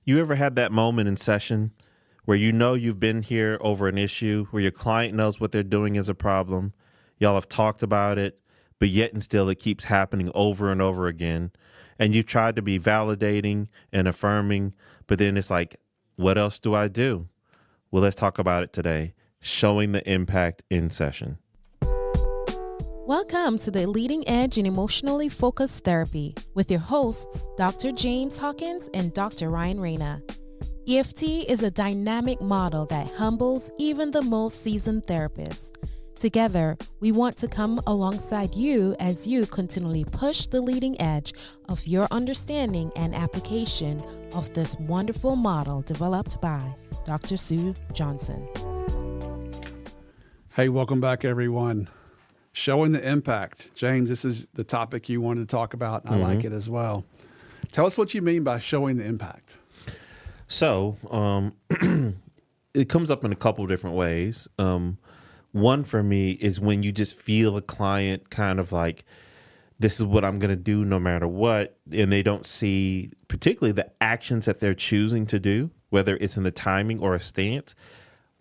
You ever had that moment in session where you know you've been here over an issue, where your client knows what they're doing is a problem, y'all have talked about it, but yet and still it keeps happening over and over again, and you've tried to be validating and affirming, but then it's like, what else do I do? Well, let's talk about it today. Showing the impact in session. Welcome to the Leading Edge in Emotionally Focused Therapy with your hosts, Dr. James Hawkins and Dr. Ryan Rana. EFT is a dynamic model that humbles even the most seasoned therapists. Together, we want to come alongside you as you continually push the leading edge of your understanding and application of this wonderful model developed by Dr. Sue Johnson. Hey, welcome back, everyone. Showing the impact. James, this is the topic you wanted to talk about. I like it as well. Tell us what you mean by showing the impact. So it comes up in a couple of different ways. One for me is when you just feel a client kind of like, this is what I'm going to do no matter what, and they don't see particularly the actions that they're choosing to do, whether it's in the timing or a stance,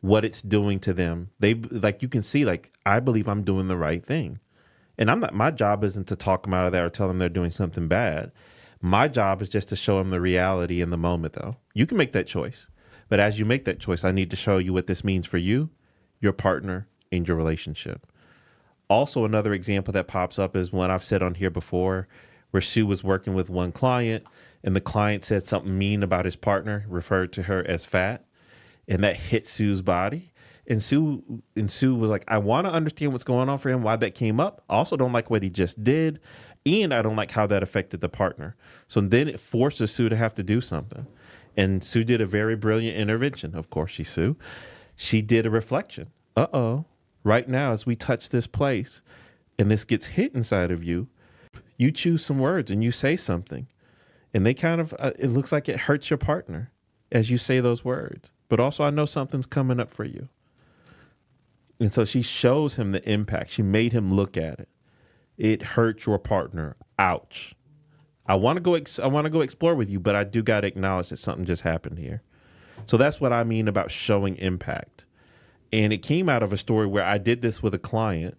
what it's doing to them. They like, you can see, like, I believe I'm doing the right thing. And my job isn't to talk them out of that or tell them they're doing something bad. My job is just to show them the reality in the moment, though. You can make that choice. But as you make that choice, I need to show you what this means for you, your partner, and your relationship. Also, another example that pops up is one I've said on here before, where Sue was working with one client, and the client said something mean about his partner, referred to her as fat. And that hit Sue's body. And Sue was like, I want to understand what's going on for him, why that came up. I also don't like what he just did. And I don't like how that affected the partner. So then it forces Sue to have to do something. And Sue did a very brilliant intervention. Of course, she's Sue. She did a reflection. Right now, as we touch this place and this gets hit inside of you, you choose some words and you say something. And they kind of, it looks like it hurts your partner as you say those words. But also, I know something's coming up for you. And so she shows him the impact. She made him look at it. It hurt your partner. Ouch. I want to go explore with you, but I do got to acknowledge that something just happened here. So that's what I mean about showing impact. And it came out of a story where I did this with a client,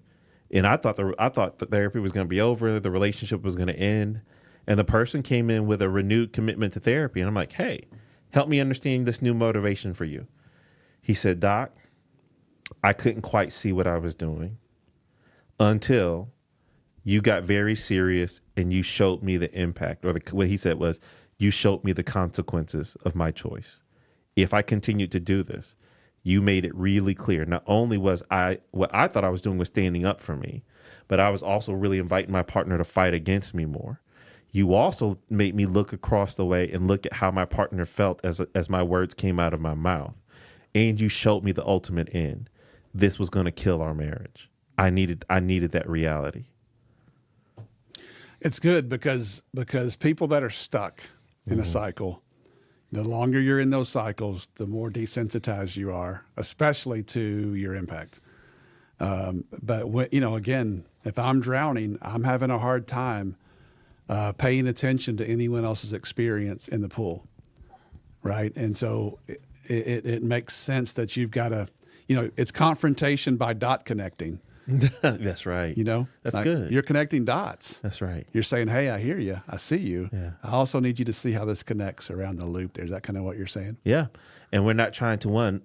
and I thought the therapy was going to be over, the relationship was going to end, and the person came in with a renewed commitment to therapy, and I'm like, hey, help me understand this new motivation for you. He said, Doc, I couldn't quite see what I was doing until you got very serious and you showed me the impact, or what he said was, you showed me the consequences of my choice. If I continued to do this, you made it really clear. Not only was what I thought I was doing was standing up for me, but I was also really inviting my partner to fight against me more. You also made me look across the way and look at how my partner felt as my words came out of my mouth. And you showed me the ultimate end. This was going to kill our marriage. I needed that reality. It's good because people that are stuck in a cycle, the longer you're in those cycles, the more desensitized you are, especially to your impact. But again, if I'm drowning, I'm having a hard time paying attention to anyone else's experience in the pool, right? And so it makes sense that you've got to, it's confrontation by dot connecting. That's right. That's good. You're connecting dots. That's right. You're saying, hey, I hear you. I see you. Yeah. I also need you to see how this connects around the loop there. Is that kind of what you're saying? Yeah. And we're not trying to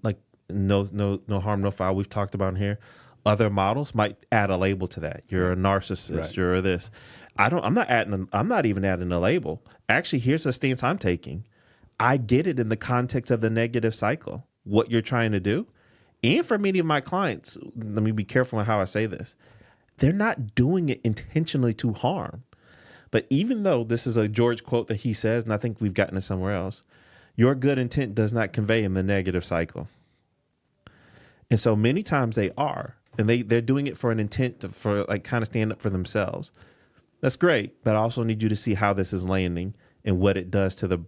no harm, no foul. We've talked about here. Other models might add a label to that. You're a narcissist. Right. You're this. I'm not even adding a label. Actually, here's the stance I'm taking. I get it in the context of the negative cycle, what you're trying to do. And for many of my clients, let me be careful on how I say this. They're not doing it intentionally to harm. But even though this is a George quote that he says, and I think we've gotten it somewhere else, your good intent does not convey in the negative cycle. And so many times they are. And they're doing it for an intent for kind of stand up for themselves. That's great, but I also need you to see how this is landing and what it does to the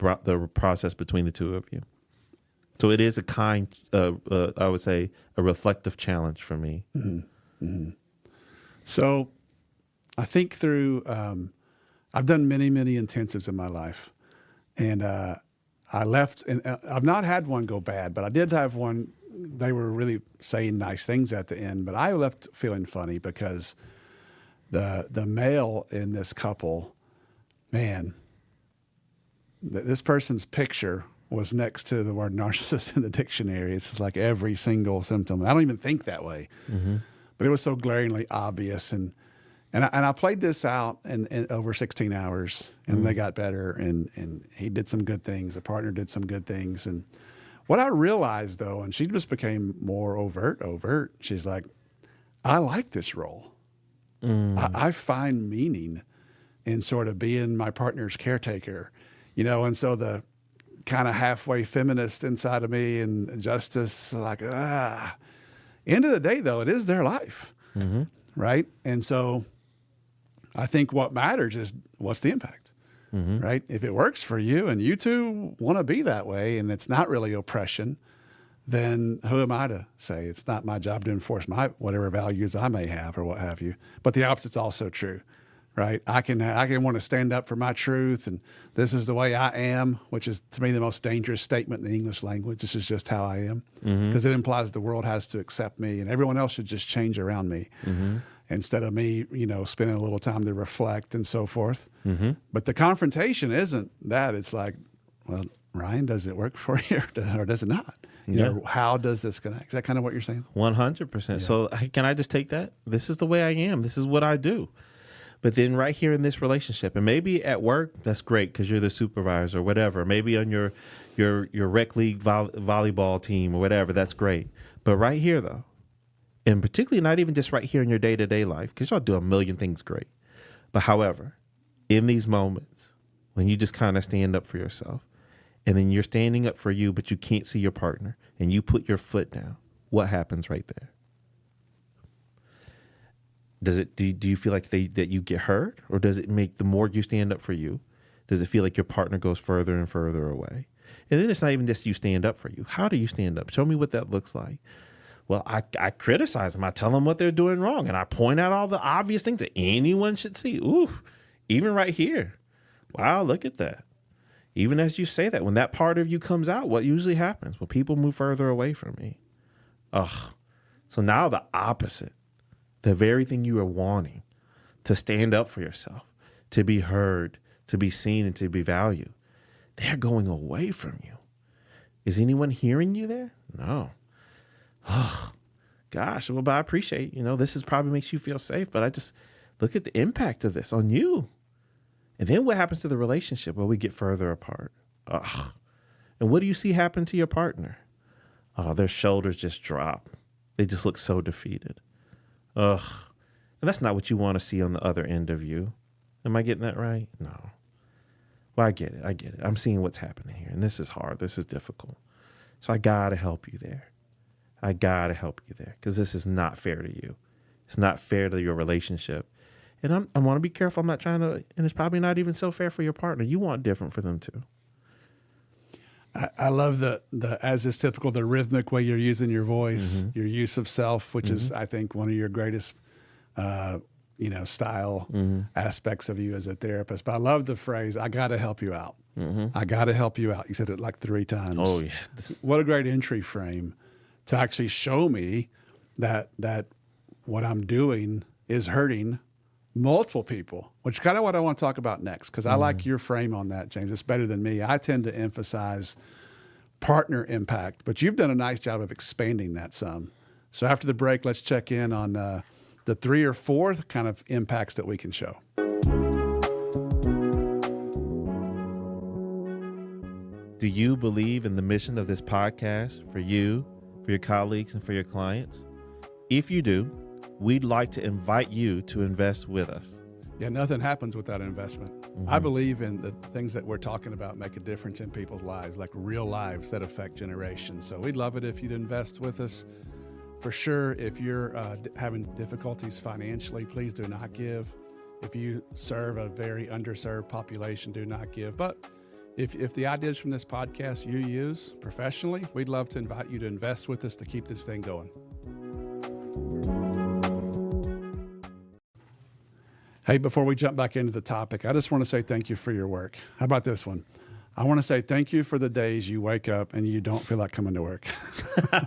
process between the two of you. So it is I would say, a reflective challenge for me. Mm-hmm. Mm-hmm. So I think through, I've done many, many intensives in my life. And I left, and I've not had one go bad, but I did have one. They were really saying nice things at the end, but I left feeling funny because the male in this couple, man, this person's picture was next to the word narcissist in the dictionary. It's just like every single symptom. I don't even think that way, but it was so glaringly obvious. And I played this out in over 16 hours, and they got better. And he did some good things. The partner did some good things. And what I realized, though, and she just became more overt. She's like, I like this role. I find meaning in sort of being my partner's caretaker, and so the kind of halfway feminist inside of me and justice, like, end of the day, though, it is their life, right? And so I think what matters is what's the impact, right? If it works for you and you two want to be that way and it's not really oppression, then who am I to say? It's not my job to enforce my whatever values I may have or what have you. But the opposite's also true, right? I can want to stand up for my truth, and this is the way I am, which is to me the most dangerous statement in the English language. This is just how I am, because it implies the world has to accept me and everyone else should just change around me. Instead of me, spending a little time to reflect and so forth. But the confrontation isn't that. It's like, well, Ryan, does it work for you or does it not? How does this connect? Is that kind of what you're saying? 100%. Yeah. So can I just take that? This is the way I am. This is what I do. But then right here in this relationship, and maybe at work, that's great because you're the supervisor or whatever. Maybe on your rec league volleyball team or whatever, that's great. But right here, though, and particularly not even just right here in your day-to-day life, because y'all do a million things great. But however, in these moments, when you just kind of stand up for yourself, and then you're standing up for you, but you can't see your partner, and you put your foot down, what happens right there? Do you feel like that you get hurt, or does it make the more you stand up for you, does it feel like your partner goes further and further away? And then it's not even just you stand up for you. How do you stand up? Show me what that looks like. Well, I criticize them. I tell them what they're doing wrong, and I point out all the obvious things that anyone should see. Ooh, even right here. Wow, look at that. Even as you say that, when that part of you comes out, what usually happens? Well, people move further away from me. Ugh. So now the opposite. The very thing you are wanting, to stand up for yourself, to be heard, to be seen, and to be valued, they're going away from you. Is anyone hearing you there? No. Oh, gosh. Well, but I appreciate, this is probably makes you feel safe, but I just look at the impact of this on you. And then what happens to the relationship? Well, we get further apart. Ugh. And what do you see happen to your partner? Oh, their shoulders just drop. They just look so defeated. Ugh. And that's not what you want to see on the other end of you. Am I getting that right? No. Well, I get it. I'm seeing what's happening here. And this is hard. This is difficult. So I got to help you there. Because this is not fair to you. It's not fair to your relationship. And I want to be careful. I'm not trying to, and it's probably not even so fair for your partner. You want different for them too. I love the as is typical, the rhythmic way you're using your voice, your use of self, which is, I think, one of your greatest, style aspects of you as a therapist. But I love the phrase, I got to help you out. I got to help you out. You said it like 3 times. Oh, yeah. What a great entry frame to actually show me that what I'm doing is hurting multiple people, which is kind of what I want to talk about next, because I like your frame on that, James. It's better than me. I tend to emphasize partner impact, but you've done a nice job of expanding that some. So after the break, let's check in on the 3 or 4 kind of impacts that we can show. Do you believe in the mission of this podcast for you, for your colleagues, and for your clients? If you do, we'd like to invite you to invest with us. Yeah, nothing happens without investment. I believe in the things that we're talking about make a difference in people's lives, like real lives that affect generations. So we'd love it if you'd invest with us. For sure, if you're having difficulties financially, please do not give. If you serve a very underserved population, do not give. But if the ideas from this podcast you use professionally, we'd love to invite you to invest with us to keep this thing going. Hey, before we jump back into the topic, I just want to say thank you for your work. How about this one? I want to say thank you for the days you wake up and you don't feel like coming to work.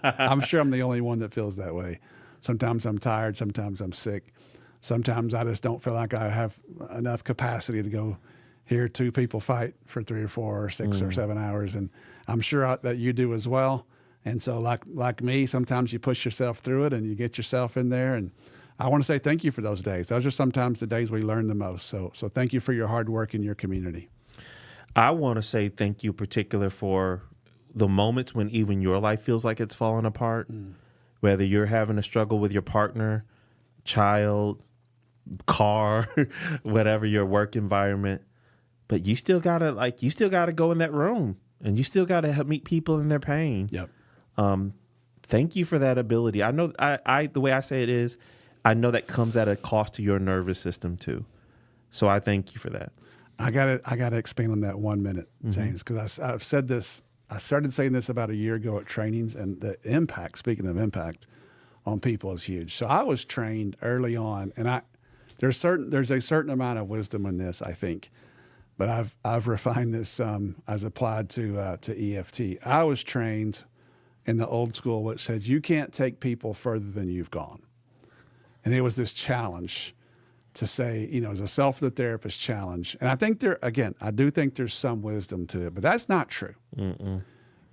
I'm sure I'm the only one that feels that way. Sometimes I'm tired. Sometimes I'm sick. Sometimes I just don't feel like I have enough capacity to go hear two people fight for 3 or 4 or 6 or 7 hours. And I'm sure that you do as well. And so like me, sometimes you push yourself through it and you get yourself in there. And I want to say thank you for those days. Those are sometimes the days we learn the most. So thank you for your hard work in your community. I want to say thank you particular for the moments when even your life feels like it's falling apart, whether you're having a struggle with your partner, child, car, whatever your work environment, but you still gotta go in that room and you still gotta help meet people in their pain. Yep. Thank you for that ability. I know I the way I say it is, I know that comes at a cost to your nervous system too. So I thank you for that. I gotta expand on that 1 minute, James, because I've said this. I started saying this about a year ago at trainings, and the impact. Speaking of impact on people is huge. So I was trained early on, and there's a certain amount of wisdom in this, I think, but I've refined this as applied to EFT. I was trained in the old school, which said you can't take people further than you've gone, and it was this challenge to say, as a self-therapist challenge. And I think I do think there's some wisdom to it, but that's not true.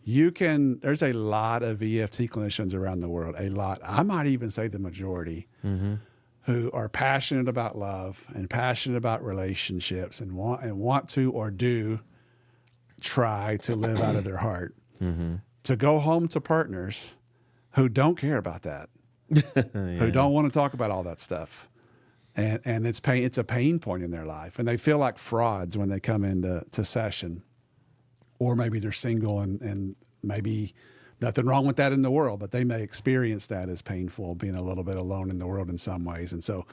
There's a lot of EFT clinicians around the world, a lot. I might even say the majority, who are passionate about love and passionate about relationships and want to or do try to live out of their heart. To go home to partners who don't care about that, who don't want to talk about all that stuff. And it's a pain point in their life, and they feel like frauds when they come into session, or maybe they're single and maybe nothing wrong with that in the world, but they may experience that as painful, being a little bit alone in the world in some ways. And so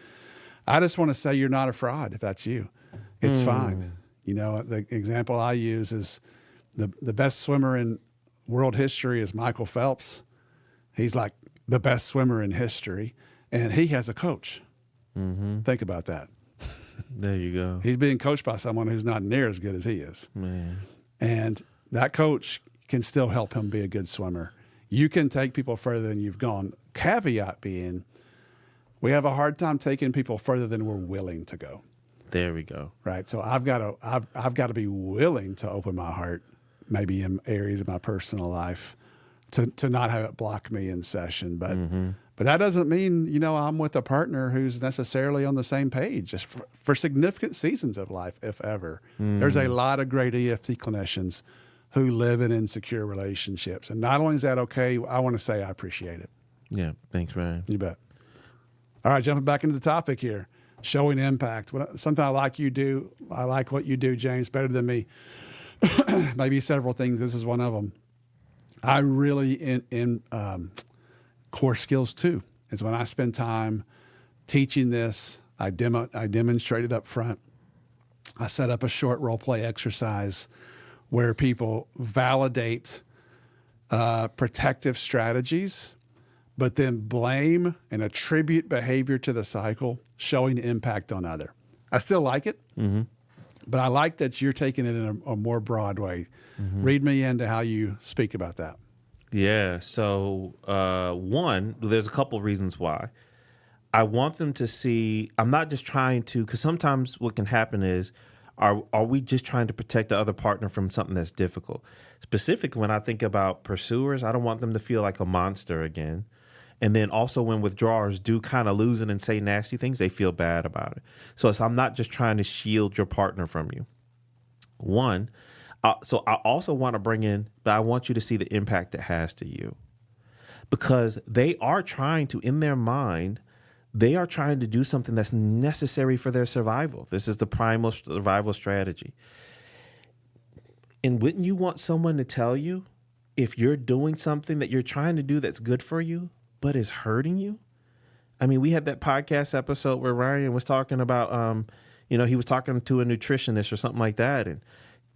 I just want to say you're not a fraud if that's you. It's fine. The example I use is the best swimmer in world history is Michael Phelps. He's like the best swimmer in history, and he has a coach. Think about that. There you go. He's being coached by someone who's not near as good as he is. Man. And that coach can still help him be a good swimmer. You can take people further than you've gone. Caveat being, we have a hard time taking people further than we're willing to go. There we go. Right. So I've got to be willing to open my heart, maybe in areas of my personal life, to not have it block me in session. But that doesn't mean, I'm with a partner who's necessarily on the same page, just for significant seasons of life, if ever. There's a lot of great EFT clinicians who live in insecure relationships. And not only is that okay, I want to say I appreciate it. Yeah. Thanks, Ryan. You bet. All right, jumping back into the topic here, showing impact. Something I like what you do, James, better than me. Maybe several things. This is one of them. I really, in core skills too, is when I spend time teaching this, I demonstrate it up front. I set up a short role play exercise where people validate protective strategies, but then blame and attribute behavior to the cycle, showing impact on other. I still like it, but I like that you're taking it in a more broad way. Read me into how you speak about that. Yeah. So, one, there's a couple of reasons why. I want them to see, I'm not just trying to, because sometimes what can happen is, are we just trying to protect the other partner from something that's difficult? Specifically, when I think about pursuers, I don't want them to feel like a monster again. And then also when withdrawers do kind of lose it and say nasty things, they feel bad about it. So I'm not just trying to shield your partner from you. One, so I also want to bring in, but I want you to see the impact it has to you. Because they are trying to, in their mind, they are trying to do something that's necessary for their survival. This is the primal survival strategy. And wouldn't you want someone to tell you if you're doing something that you're trying to do that's good for you, but is hurting you? I mean, we had that podcast episode where Ryan was talking about, he was talking to a nutritionist or something like that. And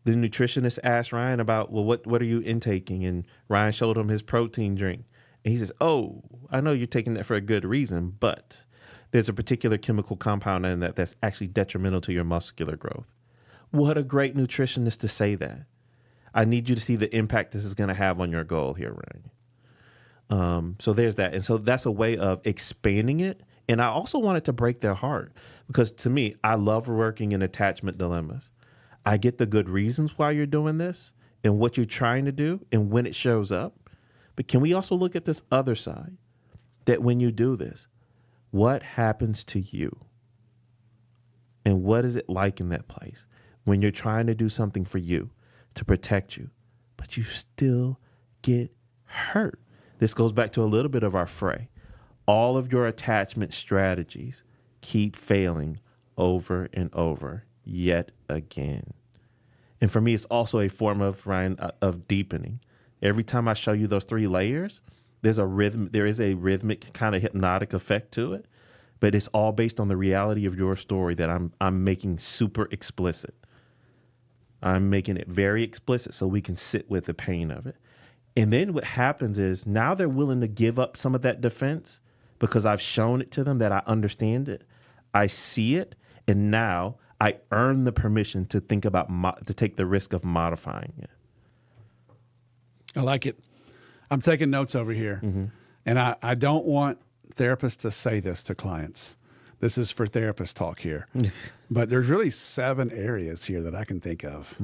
the nutritionist asked Ryan about, well, what are you intaking? And Ryan showed him his protein drink. And he says, oh, I know you're taking that for a good reason, but there's a particular chemical compound in that that's actually detrimental to your muscular growth. What a great nutritionist to say that. I need you to see the impact this is going to have on your goal here, Ryan. So there's that. And so that's a way of expanding it. And I also wanted to break their heart because to me, I love working in attachment dilemmas. I get the good reasons why you're doing this and what you're trying to do and when it shows up. But can we also look at this other side that when you do this, what happens to you? And what is it like in that place when you're trying to do something for you to protect you, but you still get hurt? This goes back to a little bit of our fray. All of your attachment strategies keep failing over and over yet again. And for me, it's also a form of, Ryan, of deepening. Every time I show you those 3 layers, there is a rhythmic kind of hypnotic effect to it, but it's all based on the reality of your story that I'm making super explicit. I'm making it very explicit so we can sit with the pain of it. And then what happens is now they're willing to give up some of that defense because I've shown it to them that I understand it. I see it. And now I earn the permission to think about, to take the risk of modifying it. I like it. I'm taking notes over here. Mm-hmm. And I don't want therapists to say this to clients. This is for therapist talk here. But there's really 7 areas here that I can think of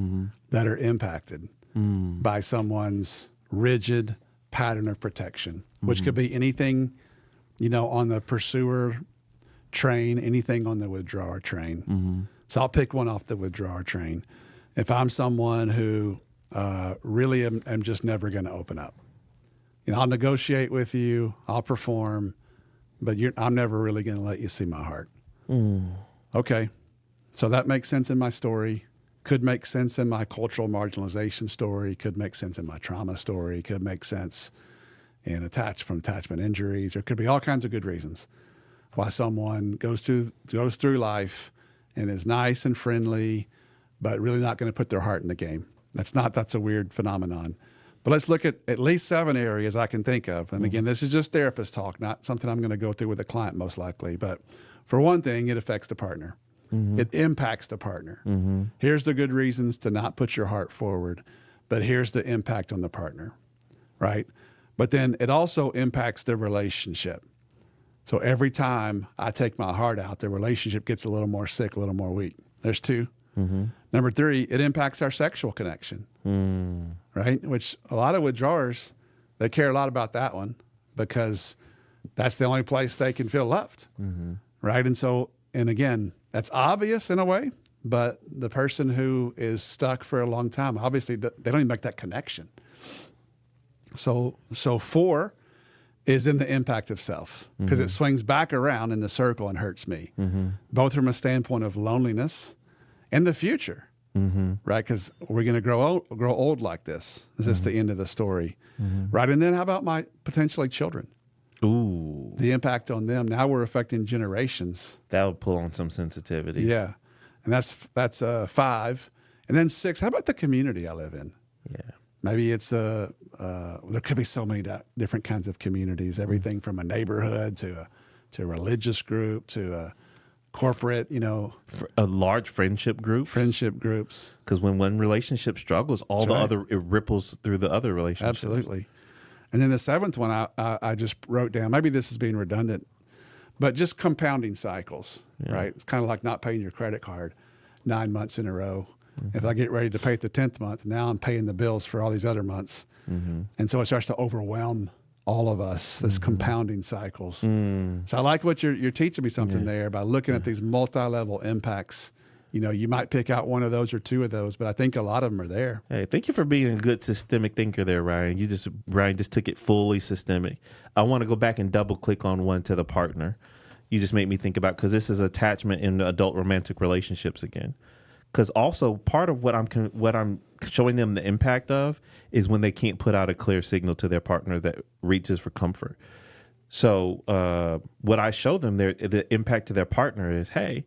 that are impacted by someone's rigid pattern of protection, which could be anything, on the pursuer train, anything on the withdrawer train. So I'll pick one off the withdrawer train. If I'm someone who really am just never going to open up, I'll negotiate with you, I'll perform, but I'm never really going to let you see my heart. Okay. So that makes sense in my story, could make sense in my cultural marginalization story, could make sense in my trauma story, could make sense in attachment injuries. There could be all kinds of good reasons why someone goes through life and is nice and friendly, but really not going to put their heart in the game. That's a weird phenomenon. But let's look at least 7 areas I can think of. And again, this is just therapist talk, not something I'm going to go through with a client most likely. But for one thing, it affects the partner. It impacts the partner. Here's the good reasons to not put your heart forward, but here's the impact on the partner, right? But then it also impacts the relationship. So every time I take my heart out, the relationship gets a little more sick, a little more weak. There's 2. Number 3, it impacts our sexual connection, right? Which a lot of withdrawers, they care a lot about that one because that's the only place they can feel loved, right? And again, that's obvious in a way, but the person who is stuck for a long time, obviously they don't even make that connection. So 4 is in the impact of self because it swings back around in the circle and hurts me, both from a standpoint of loneliness and the future, right? Because we're going to grow old like this. Is this the end of the story, right? And then how about my potentially children? Ooh, the impact on them. Now we're affecting generations. That would pull on some sensitivities. Yeah, and that's 5, and then 6. How about the community I live in? Yeah, maybe it's there could be so many different kinds of communities. Everything from a neighborhood to a religious group to a corporate, a large friendship groups. Because when one relationship struggles, it ripples through the other relationships. Absolutely. And then the 7th one, I just wrote down, maybe this is being redundant, but just compounding cycles, right? It's kind of like not paying your credit card 9 months in a row. If I get ready to pay the 10th month, now I'm paying the bills for all these other months. And so it starts to overwhelm all of us, this compounding cycles. So I like what you're teaching me something there by looking at these multi-level impacts. You might pick out one of those or 2 of those, but I think a lot of them are there. Hey, thank you for being a good systemic thinker there, Ryan. Ryan just took it fully systemic. I want to go back and double click on one to the partner. You just made me think about, because this is attachment in adult romantic relationships again. Because also part of what I'm showing them the impact of is when they can't put out a clear signal to their partner that reaches for comfort. So what I show them the impact to their partner is, hey,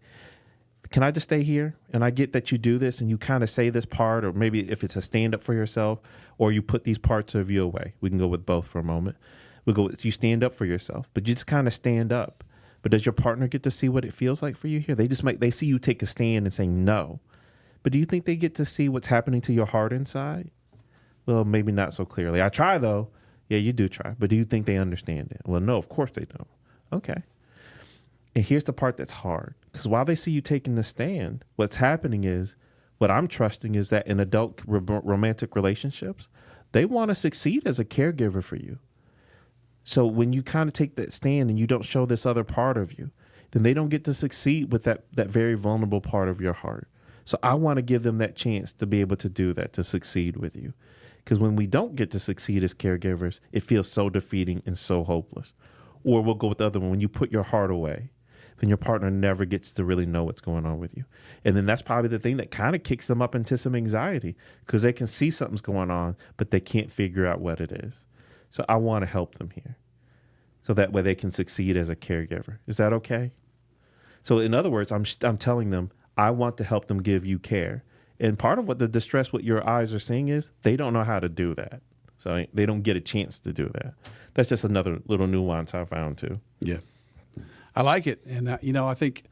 can I just stay here? And I get that you do this and you kind of say this part, or maybe if it's a stand up for yourself, or you put these parts of you away. We can go with both for a moment. You stand up for yourself, but you just kind of stand up. But does your partner get to see what it feels like for you here? They see you take a stand and saying no. But do you think they get to see what's happening to your heart inside? Well, maybe not so clearly. I try though. Yeah, you do try. But do you think they understand it? Well, no, of course they don't. Okay. And here's the part that's hard. Because while they see you taking the stand, what's happening is, what I'm trusting is that in adult romantic relationships, they want to succeed as a caregiver for you. So when you kind of take that stand and you don't show this other part of you, then they don't get to succeed with that very vulnerable part of your heart. So I want to give them that chance to be able to do that, to succeed with you. Because when we don't get to succeed as caregivers, it feels so defeating and so hopeless. Or we'll go with the other one. When you put your heart away, then your partner never gets to really know what's going on with you. And then that's probably the thing that kind of kicks them up into some anxiety, because they can see something's going on, but they can't figure out what it is. So I want to help them here, so that way they can succeed as a caregiver. Is that okay? So in other words, I'm telling them, I want to help them give you care. And part of what the distress, what your eyes are seeing is they don't know how to do that. So they don't get a chance to do that. That's just another little nuance I found too. Yeah. I like it. And, I think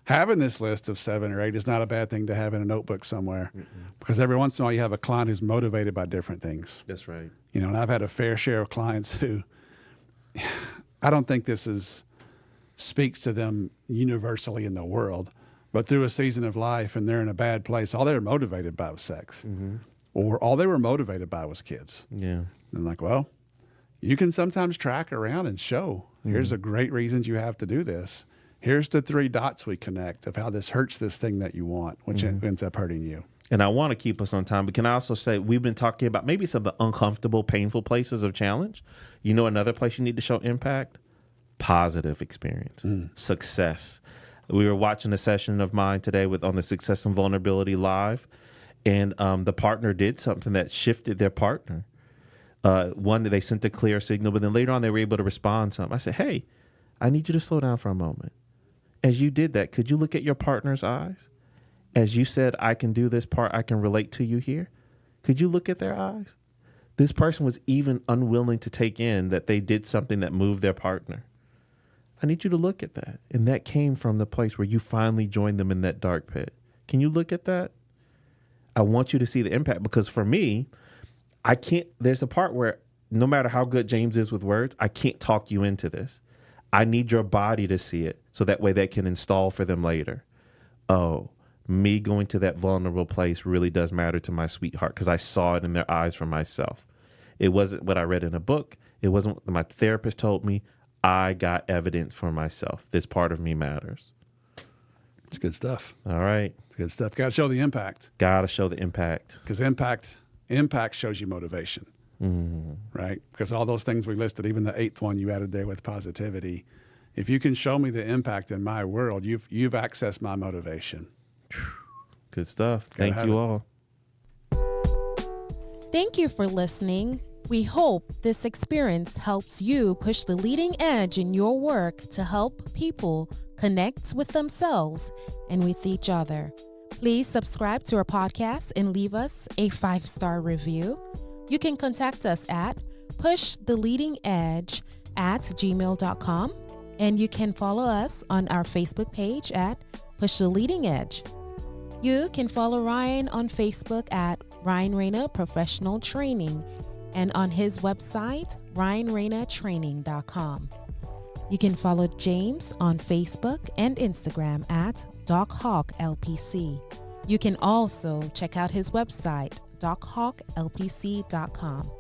having this list of 7 or 8 is not a bad thing to have in a notebook somewhere. Because every once in a while you have a client who's motivated by different things. That's right. And I've had a fair share of clients who, I don't think this speaks to them universally in the world, but through a season of life and they're in a bad place, all they were motivated by was sex. Or all they were motivated by was kids. Yeah. And like, well, you can sometimes track around and show, here's the great reasons you have to do this. Here's the 3 dots we connect of how this hurts this thing that you want, which ends up hurting you. And I want to keep us on time, but can I also say we've been talking about maybe some of the uncomfortable, painful places of challenge. Another place you need to show impact? Positive experience, success. We were watching a session of mine today on the Success and Vulnerability Live, and the partner did something that shifted their partner. One, they sent a clear signal, but then later on they were able to respond to something. I said, hey, I need you to slow down for a moment. As you did that, could you look at your partner's eyes? As you said, I can do this part, I can relate to you here. Could you look at their eyes? This person was even unwilling to take in that they did something that moved their partner. I need you to look at that. And that came from the place where you finally joined them in that dark pit. Can you look at that? I want you to see the impact, because for me, there's a part where no matter how good James is with words, I can't talk you into this. I need your body to see it so that way they can install for them later. Oh, me going to that vulnerable place really does matter to my sweetheart, because I saw it in their eyes for myself. It wasn't what I read in a book. It wasn't what my therapist told me. I got evidence for myself. This part of me matters. It's good stuff. All right. It's good stuff. Got to show the impact. Got to show the impact. Because impact shows you motivation, right? Because all those things we listed, even the 8th one you added there with positivity, if you can show me the impact in my world, you've accessed my motivation. Good stuff. Thank you all. Thank you for listening. We hope this experience helps you push the leading edge in your work to help people connect with themselves and with each other. Please subscribe to our podcast and leave us a 5-star review. You can contact us at pushtheleadingedge@gmail.com, and you can follow us on our Facebook page at Push the Leading Edge. You can follow Ryan on Facebook at Ryan Rana Professional Training, and on his website, ryanranatraining.com. You can follow James on Facebook and Instagram at DocHawkLPC. You can also check out his website, DocHawkLPC.com.